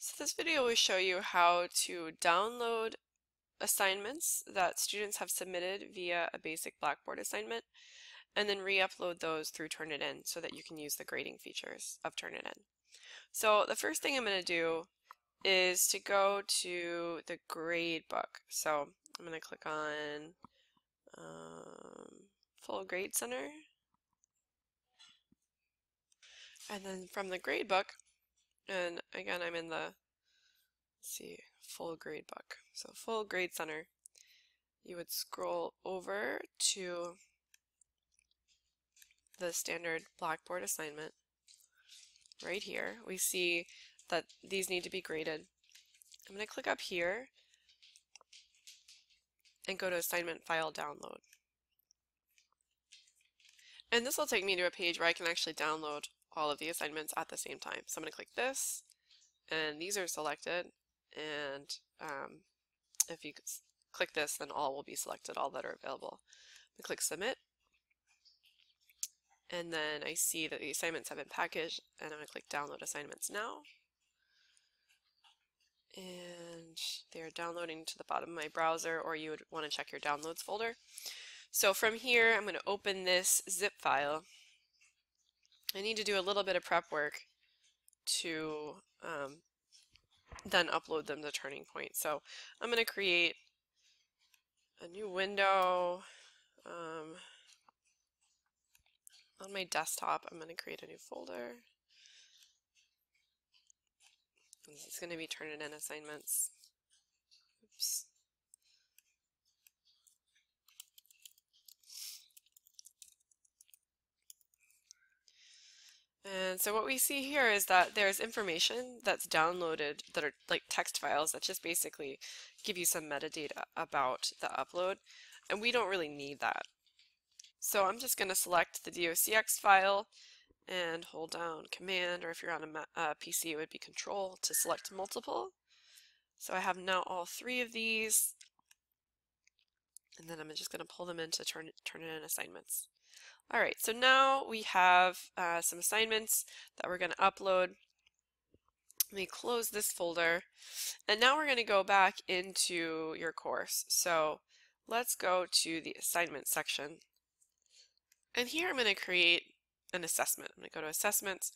So this video will show you how to download assignments that students have submitted via a basic Blackboard assignment and then re-upload those through Turnitin so that you can use the grading features of Turnitin. So the first thing I'm going to do is to go to the grade book. So I'm going to click on Full Grade Center, and then from the grade book, and again I'm in the, let's see, full grade book. So Full Grade Center, you would scroll over to the standard Blackboard assignment. Right here, we see that these need to be graded. I'm going to click up here and go to Assignment File Download. And this will take me to a page where I can actually download all of the assignments at the same time. So I'm going to click this, and these are selected, and if you click this, then all will be selected, all that are available. I click Submit, and then I see that the assignments have been packaged, and I'm going to click Download Assignments Now. And they're downloading to the bottom of my browser, or you would want to check your downloads folder. So from here, I'm going to open this zip file. I need to do a little bit of prep work to then upload them to Turning Point. So I'm going to create a new window on my desktop. I'm going to create a new folder. This is going to be Turnitin assignments. Oops. And so what we see here is that there's information that's downloaded that are like text files that just basically give you some metadata about the upload, and we don't really need that. So I'm just going to select the docx file and hold down Command, or if you're on a PC it would be Control, to select multiple. So I have now all three of these, and then I'm just going to pull them into Turnitin assignments. All right, so now we have some assignments that we're going to upload. Let me close this folder, and now we're going to go back into your course. So let's go to the assignment section, and here I'm going to create an assessment. I'm going to go to Assessments,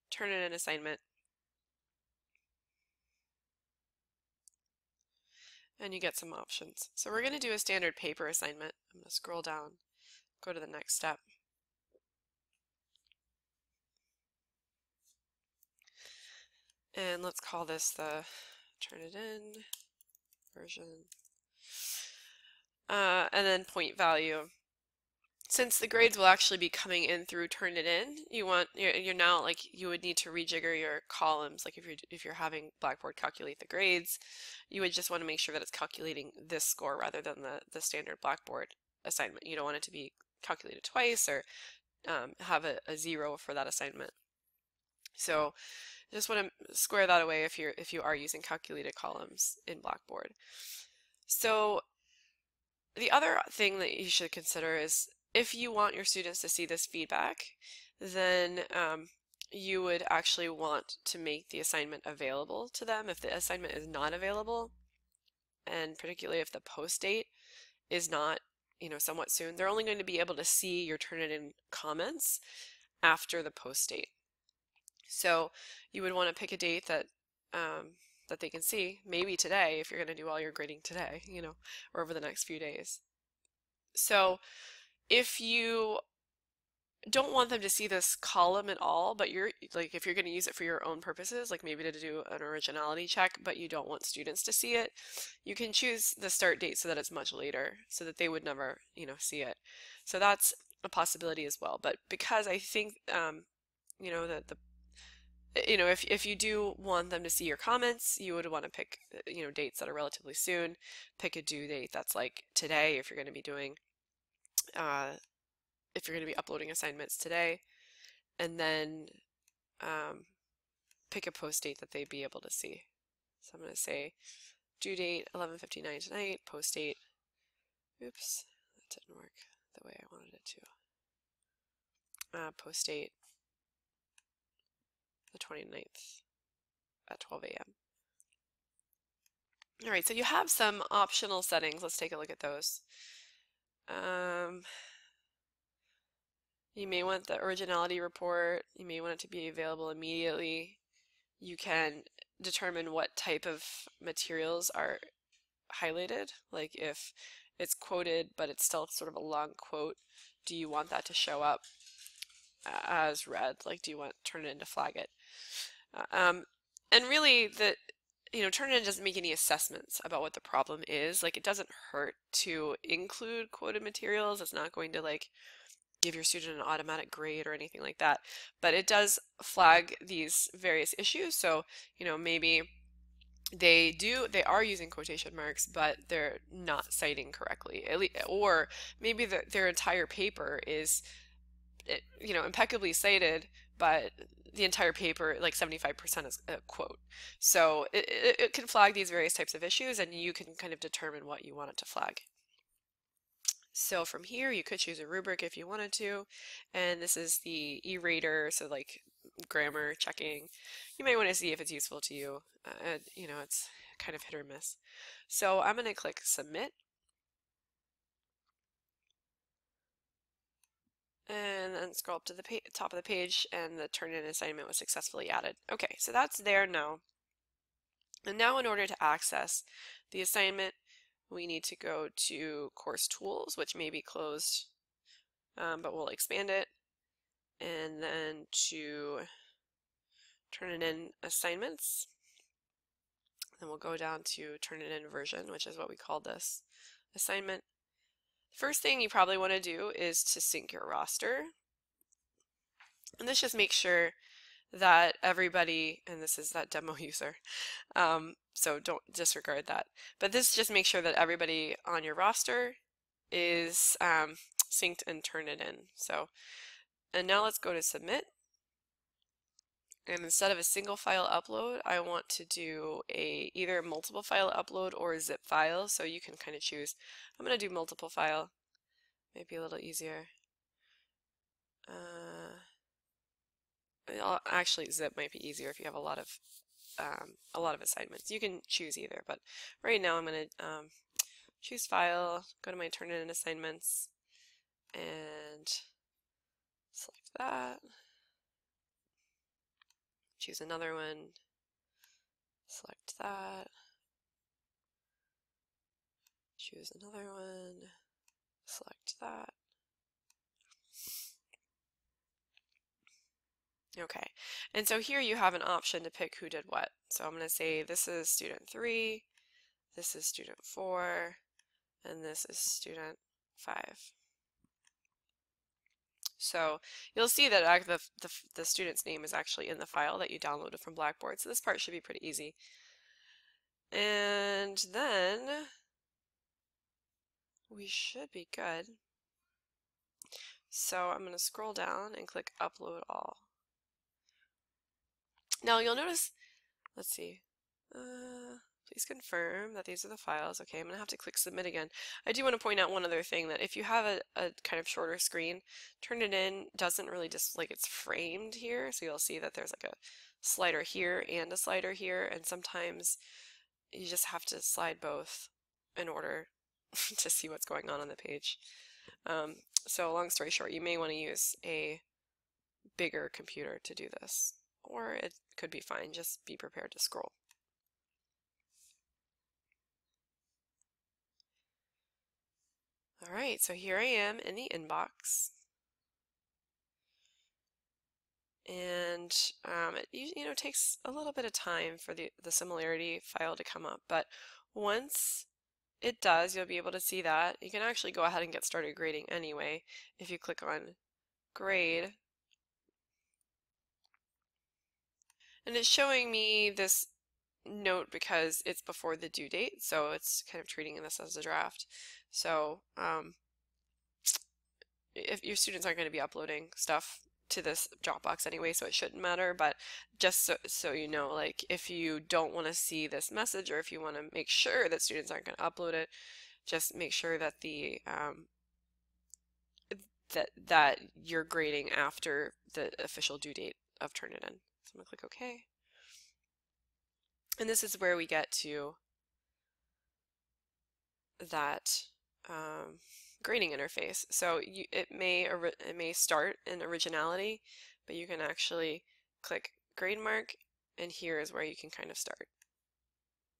Turnitin assignment, and you get some options. So we're going to do a standard paper assignment. I'm going to scroll down, go to the next step. And let's call this the Turnitin version. And then point value. Since the grades will actually be coming in through Turnitin, you're now, like, you would need to rejigger your columns. Like if you're having Blackboard calculate the grades, you would just want to make sure that it's calculating this score rather than the standard Blackboard assignment. You don't want it to be calculated twice or have a 0 for that assignment. So just want to square that away if you are using calculated columns in Blackboard. So the other thing that you should consider is if you want your students to see this feedback, then you would actually want to make the assignment available to them. If the assignment is not available, and particularly if the post date is not, somewhat soon, they're only going to be able to see your Turnitin comments after the post date. So you would want to pick a date that that they can see, maybe today if you're going to do all your grading today, or over the next few days. So if you don't want them to see this column at all, but if you're going to use it for your own purposes, like maybe to do an originality check, but you don't want students to see it, you can choose the start date so that it's much later, so that they would never, see it. So that's a possibility as well. But because I think, if you do want them to see your comments, you would want to pick, dates that are relatively soon. Pick a due date that's like today if you're going to be doing, if you're going to be uploading assignments today, and then pick a post date that they'd be able to see. So I'm going to say due date 11:59 tonight, post date, oops, that didn't work the way I wanted it to. Post date the 29th at 12 a.m. All right, so you have some optional settings. Let's take a look at those. Um, you may want the originality report. You may want it to be available immediately. You can determine what type of materials are highlighted. Like if it's quoted, but it's still sort of a long quote, do you want that to show up as red? Like, do you want Turnitin to flag it? And really, Turnitin doesn't make any assessments about what the problem is. Like, it doesn't hurt to include quoted materials. It's not going to like give your student an automatic grade or anything like that. But it does flag these various issues. So, maybe they are using quotation marks, but they're not citing correctly. Or maybe their entire paper is impeccably cited, but the entire paper, like 75% is a quote. So it can flag these various types of issues, and you can kind of determine what you want it to flag. So from here, you could choose a rubric if you wanted to, and this is the e-rater, so like grammar checking. You might want to see if it's useful to you. It's kind of hit or miss. So I'm going to click submit, and then scroll up to the top of the page, and the Turnitin assignment was successfully added. Okay, so that's there now. And now in order to access the assignment, we need to go to course tools, which may be closed, but we'll expand it, and then to Turnitin assignments. Then we'll go down to Turnitin version, which is what we call this assignment. First thing you probably want to do is to sync your roster. And this just makes sure that everybody, and this is that demo user, so don't disregard that. But this just makes sure that everybody on your roster is synced and Turnitin. And now let's go to submit. And instead of a single file upload, I want to do either a multiple file upload or a zip file. So you can kind of choose. I'm going to do multiple file. Maybe a little easier. Actually, zip might be easier if you have a lot of assignments. You can choose either, but right now I'm going to choose file, go to my Turnitin assignments, and select that. Choose another one, select that, choose another one, select that. Okay, and so here you have an option to pick who did what. So I'm going to say this is student 3, this is student 4, and this is student 5. So you'll see that the student's name is actually in the file that you downloaded from Blackboard. So this part should be pretty easy. And then we should be good. So I'm going to scroll down and click Upload All. Now you'll notice, let's see, please confirm that these are the files. Okay, I'm going to have to click Submit again. I do want to point out one other thing, that if you have a kind of shorter screen, Turnitin doesn't really just like it's framed here. So you'll see that there's like a slider here and a slider here, and sometimes you just have to slide both in order to see what's going on the page. So long story short, you may want to use a bigger computer to do this, or it could be fine. Just be prepared to scroll. All right, so here I am in the inbox, and it takes a little bit of time for the similarity file to come up, but once it does, you'll be able to see that. You can actually go ahead and get started grading anyway if you click on grade. And it's showing me this note because it's before the due date, so it's kind of treating this as a draft. So if your students aren't going to be uploading stuff to this Dropbox anyway, so it shouldn't matter, but just so you know, like if you don't want to see this message, or if you want to make sure that students aren't going to upload it, just make sure that that you're grading after the official due date of Turnitin. So I'm going to click OK. And this is where we get to that grading interface. So it may start in originality, but you can actually click grade mark, and here is where you can kind of start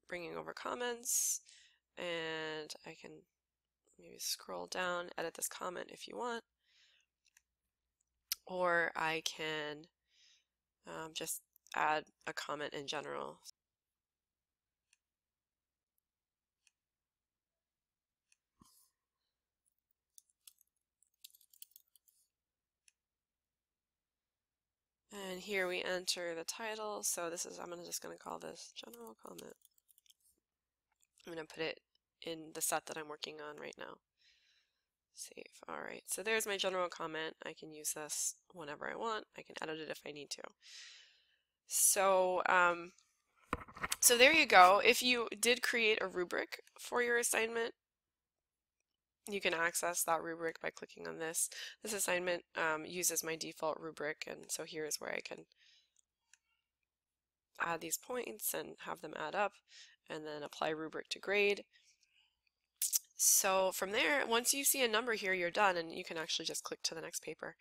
bringing over comments, and I can maybe scroll down, edit this comment if you want, or I can just add a comment in general. And here we enter the title. So this is, I'm just going to call this general comment. I'm going to put it in the set that I'm working on right now. Save. All right, so there's my general comment. I can use this whenever I want. I can edit it if I need to. So, so there you go. If you did create a rubric for your assignment, you can access that rubric by clicking on this. This assignment uses my default rubric, and so here's where I can add these points and have them add up, and then apply rubric to grade. So from there, once you see a number here, you're done, and you can actually just click to the next paper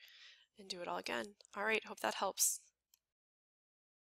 and do it all again. All right, hope that helps.